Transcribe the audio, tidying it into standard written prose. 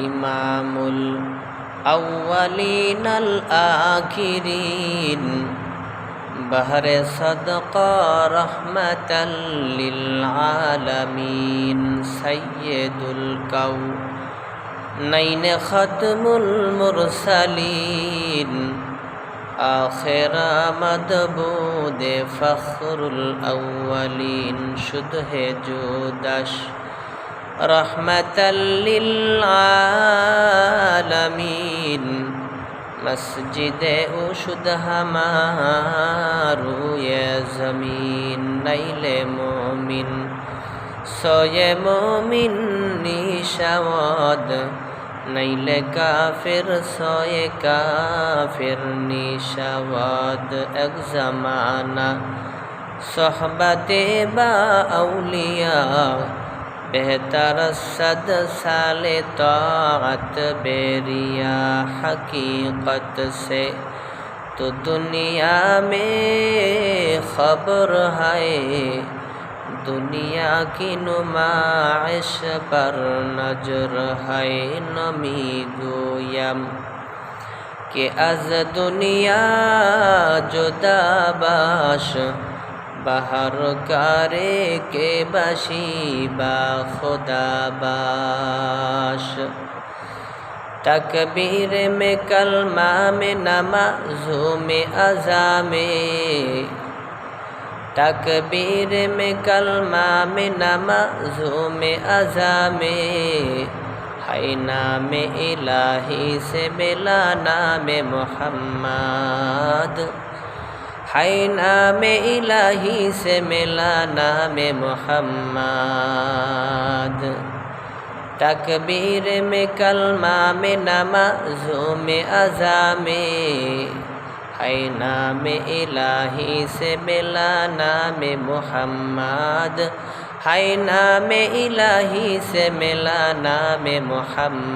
ইমামুল আউয়ালিন আল আখিরিন বাহরে সদকা রহমাতাল লিল আলামিন সাইয়্যিদুল কাউনাইন খাতমুল মুরসালিন আখির মদবুদ ফখরুল আউয়ালিন শুধহে জুদাশ রহমাতাল লিল আলামিন মসজিদে উশুদ হামারু ইয়ে জমিন নাইলে মুমিন সোয়ে মুমিন নিশাওয়াদ নাইলে কাফির সোয়ে কাফির নিশাওয়াদ এক জামানা সোহবতে বা আউলিয়া बेहतर सद साले ताअत बेरिया हकीकत से तो दुनिया में खबर है दुनिया की नुमाइश पर नजर है नमी गोयम कि अज दुनिया जुदा बाश बाहर कारे के बाशी बा खुदा बाश तकबीर में कलमा में नमाज़ों में अज़ा में तकबीर में कलमा में नमाज़ों में अज़ा में है नाम इलाही से मिला नाम मोहम्मद है नाम इलाही से मिला नाम मोहम्मद तकबीर में कलमा में नमाज़ों में अज़ा में है नाम इलाही से मिला नाम मोहम्मद है नाम इलाही से मिला नाम मोहम्मद।